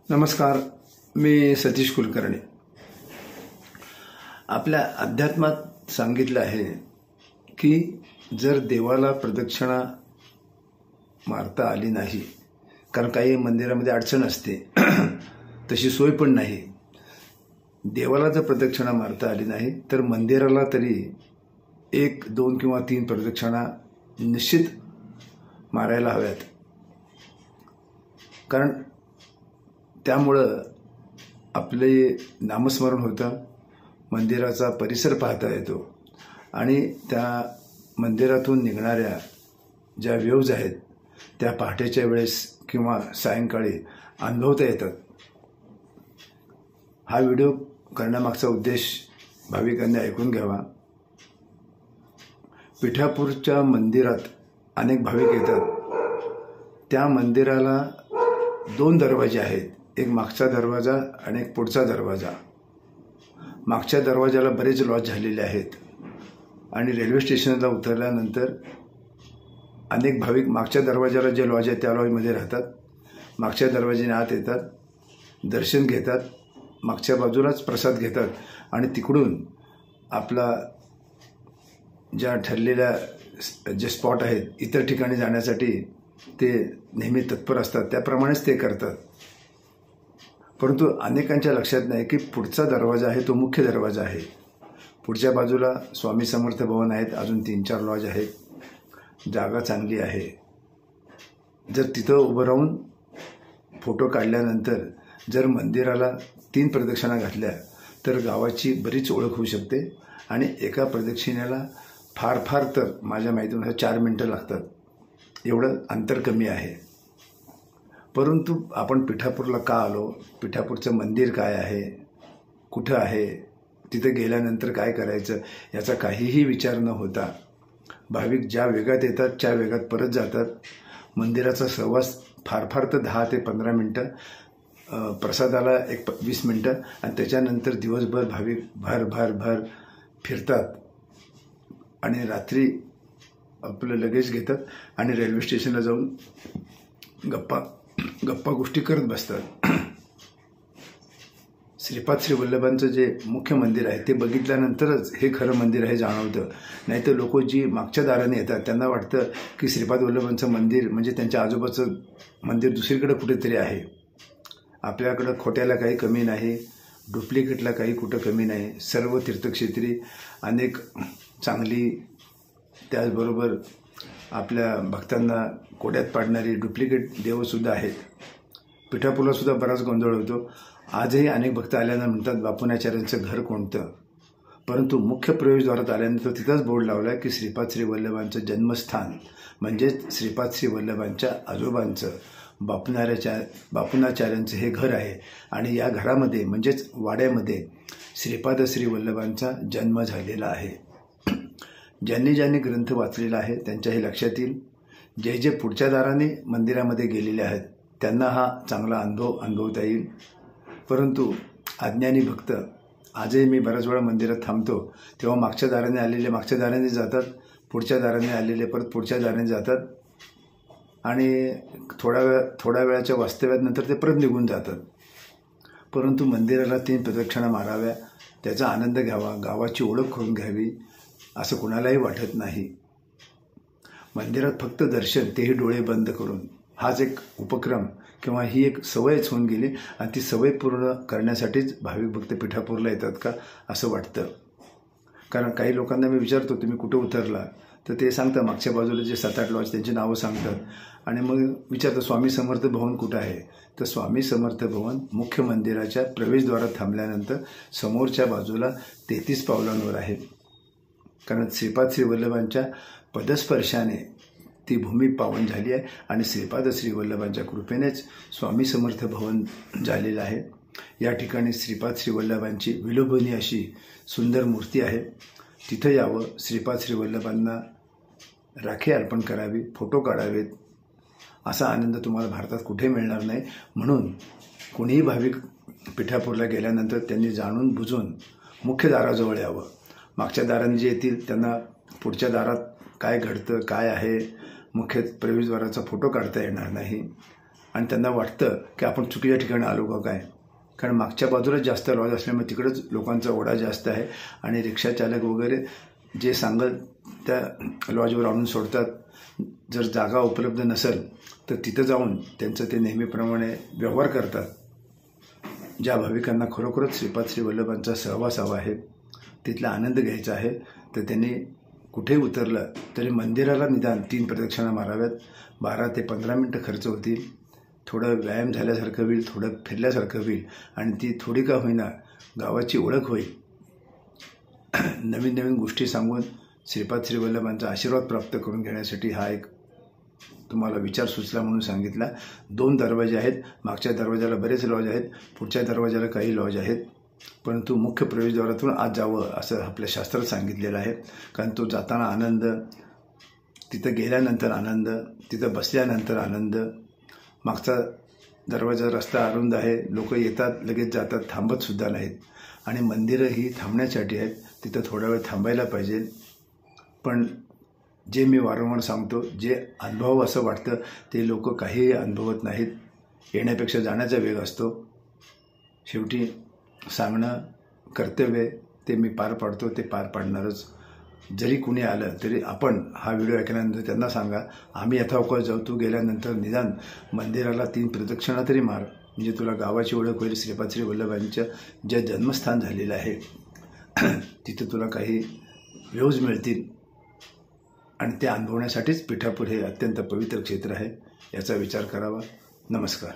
नमस्कार, मी सतीश कुलकर्णी। आपल्या अध्यात्मात सांगितलं आहे की जर देवाला प्रदक्षिणा मारता आली नाही, कारण काही मंदिरामध्ये अडचण असते, तशी सोय पण नाही, देवाला जर प्रदक्षिणा मारता आली नाही तर मंदिराला तरी 1, 2 किंवा 3 प्रदक्षिणा निश्चित मारायला हव्यात। कारण त्यामुळं आपले नामस्मरण होतं, मंदिराचा परिसर पाहता येतो आणि त्या मंदिरातून निघणाऱ्या ज्या वेव्ज आहेत त्या पहाटेच्या वेळेस किंवा सायंकाळी अनुभवता येतात। हा व्हिडिओ करण्यामागचा उद्देश भाविकांनी ऐकून घ्यावा। पिठापूरच्या मंदिरात अनेक भाविक येतात। त्या मंदिराला 2 दरवाजे आहेत, एक मागचा दरवाजा आणि एक पुढचा दरवाजा। मागच्या दरवाजाला बरेच लॉज झालेले आहेत आणि रेल्वे स्टेशनला उतरल्यानंतर अनेक भाविक मागच्या दरवाजाला जे लॉज आहे त्या लॉजमध्ये राहतात, मागच्या दरवाजाने आत येतात, दर्शन घेतात, मागच्या बाजूलाच प्रसाद घेतात आणि तिकडून आपला ज्या ठरलेल्या जे स्पॉट आहेत इतर ठिकाणी जाण्यासाठी ते नेहमी तत्पर असतात, त्याप्रमाणेच ते करतात। परंतु अनेकांच्या लक्षात नाही की पुढचा दरवाजा आहे तो मुख्य दरवाजा आहे। पुढच्या बाजूला स्वामी समर्थ भवन आहेत, अजून 3-4 लॉज आहेत, जागा चांगली आहे। जर तिथं उभं राहून फोटो काढल्यानंतर जर मंदिराला 3 प्रदक्षिणा घातल्या तर गावाची बरीच ओळख होऊ शकते आणि एका प्रदक्षिणेला फार तर माझ्या माहितीनुसार 4 मिनिटं लागतात, एवढं अंतर कमी आहे। परंतु आपण पिठापूरला का आलो, पिठापूरचं मंदिर काय आहे, कुठं आहे, तिथे गेल्यानंतर काय करायचं, याचा काहीही विचार न होता भाविक ज्या वेगात येतात त्या वेगात परत जातात। मंदिराचा सहवास फार तर 10 ते 15 मिनटं, प्रसादाला 20 मिनटं आणि त्याच्यानंतर दिवसभर भाविक भर फिरतात आणि रात्री आपलं लगेज घेतात आणि रेल्वे स्टेशनला जाऊन गप्पा गोष्टी करत बसतात। श्रीपाद श्री वल्लभांचं जे मुख्य मंदिर आहे ते बघितल्यानंतरच हे खरं मंदिर आहे जाणवतं। नाहीतर लोक जी मागच्या दाराने येतात त्यांना वाटतं की श्रीपाद वल्लभांचं मंदिर म्हणजे त्यांच्या आजोबाचं मंदिर दुसरीकडे कुठेतरी आहे। आपल्याकडं खोट्याला काही कमी नाही, डुप्लिकेटला काही कुठं कमी नाही। सर्व तीर्थक्षेत्री अनेक चांगली, त्याचबरोबर आपल्या भक्तांना कोड्यात पाडणारी डुप्लिकेट देवसुद्धा आहेत। पिठापूरला सुद्धा बराच गोंधळ होतो। आजही अनेक भक्त आल्यानं म्हणतात बापूनाचार्यांचं घर कोणतं, परंतु मुख्य प्रवेशद्वारात आल्यानंतर तिथंच बोर्ड लावला की श्रीपाद श्री वल्लभांचं जन्मस्थान म्हणजेच श्रीपाद श्री वल्लभांच्या आजोबांचं बापूनाचार्यांचं हे घर आहे आणि या घरामध्ये म्हणजेच वाड्यामध्ये श्रीपाद श्री वल्लभांचा जन्म झालेला आहे। ज्यांनी ग्रंथ वाचलेला आहे त्यांच्या हे लक्षात येईल। जे पुढच्या दाराने मंदिरामध्ये गेलेले आहेत त्यांना हा चांगला अनुभव अनुभवता येईल। परंतु अज्ञानी भक्त, आजही मी बऱ्याच वेळा मंदिरात थांबतो तेव्हा मागच्या दाराने आलेले मागच्या दाराने जातात, पुढच्या दाराने आलेले परत पुढच्या दाराने जातात आणि थोड्या वेळाच्या वास्तव्यानंतर ते परत निघून जातात। परंतु मंदिराला 3 प्रदक्षिणा माराव्या, त्याचा आनंद घ्यावा, गावाची ओळख करून घ्यावी असं कुणालाही वाटत नाही। मंदिरात फक्त दर्शन, तेही डोळे बंद करून, हाच एक उपक्रम किंवा ही एक सवयच होऊन गेली आणि ती सवय पूर्ण करण्यासाठीच भाविक भक्त पिठापूरला येतात का असं वाटतं। कारण काही लोकांना मी विचारतो तुम्ही कुठं उतरला, तर ते सांगतात मागच्या बाजूला जे 7-8 लॉज त्यांची नावं सांगतात आणि मग विचारतो स्वामी समर्थ भवन कुठं आहे, तर स्वामी समर्थ भवन मुख्य मंदिराच्या प्रवेशद्वारात थांबल्यानंतर समोरच्या बाजूला 33 पावलांवर आहे। कारण श्रीपाद श्री वल्लभांच्या पदस्पर्शाने ती भूमी पावन झाली आहे आणि श्रीपाद श्री वल्लभांच्या कृपेनेच स्वामी समर्थ भवन झालेलं आहे। या ठिकाणी श्रीपाद श्री वल्लभांची विलोभनीय अशी सुंदर मूर्ती आहे। तिथं यावं, श्रीपाद श्री वल्लभांना राखी अर्पण करावी, फोटो काढावेत, असा आनंद तुम्हाला भारतात कुठे मिळणार नाही। म्हणून कोणीही भाविक पिठापूरला गेल्यानंतर त्यांनी जाणून बुजून मुख्य दाराजवळ यावं। मागच्या दाराने जे येतील त्यांना पुढच्या दारात काय घडतं, काय आहे, मुख्य प्रवेशद्वाराचा फोटो काढता येणार नाही आणि त्यांना वाटतं की आपण चुकीच्या ठिकाणी आलो का काय, कारण मागच्या बाजूलाच जास्त लॉज असल्यामुळे तिकडंच लोकांचा ओढा जास्त आहे आणि रिक्षा चालक वगैरे जे सांगत त्या लॉजवर आणून सोडतात. जर जागा उपलब्ध नसेल तर तिथं जाऊन त्यांचं ते नेहमीप्रमाणे व्यवहार करतात. ज्या भाविकांना खरोखरच श्रीपाद श्री वल्लभांचा सहवास हवा आहे, तिथला आनंद घ्यायचा आहे, तर त्यांनी कुठेही उतरलं तरी मंदिराला निदान 3 प्रदक्षिणा माराव्यात. 12 ते 15 मिनटं खर्च होतील. थोडं व्यायाम झाल्यासारखं होईल, थोडं फिरल्यासारखं होईल आणि ती थोडी का होईना गावाची ओळख होईल. नवीन नवीन गोष्टी सांगून श्रीपाद श्री वल्लभांचा आशीर्वाद प्राप्त करून घेण्यासाठी हा एक तुम्हाला विचार सुचला म्हणून सांगितला. 2 दरवाजे आहेत. मागच्या दरवाजाला बरेच लॉज आहेत, पुढच्या दरवाजाला काही लॉज आहेत, परंतु मुख्य प्रवेशद्वारातून आज जावं असं आपल्या शास्त्रात सांगितलेलं आहे. कारण तो जाताना आनंद, तिथं गेल्यानंतर आनंद, तिथं बसल्यानंतर आनंद. मागचा दरवाजा रस्ता अरुंद आहे, लोक येतात लगेच जातात, थांबतसुद्धा नाहीत. आणि मंदिरं ही थांबण्यासाठी आहेत, तिथं थोडा वेळ थांबायला पाहिजे. पण जे मी वारंवार सांगतो, जे अनुभव असं वाटतं ते लोक काहीही अनुभवत नाहीत. येण्यापेक्षा जाण्याचा वेग असतो. शेवटी सांगणं कर्तव्य ते मी पार पाडतो, ते पार पाडणारच. जरी कुणी आलं तरी आपण हा व्हिडिओ ऐकल्यानंतर त्यांना सांगा, आम्ही यथावकाश जाऊ, तू गेल्यानंतर निदान मंदिराला 3 प्रदक्षिणा तरी मार, म्हणजे तुला गावाची ओळख होईल. श्रीपाद श्री वल्लभांचं जे जन्मस्थान झालेलं आहे तिथं तुला काही व्ह्यूज मिळतील आणि ते अनुभवण्यासाठीच पिठापूर हे अत्यंत पवित्र क्षेत्र आहे. याचा विचार करावा. नमस्कार.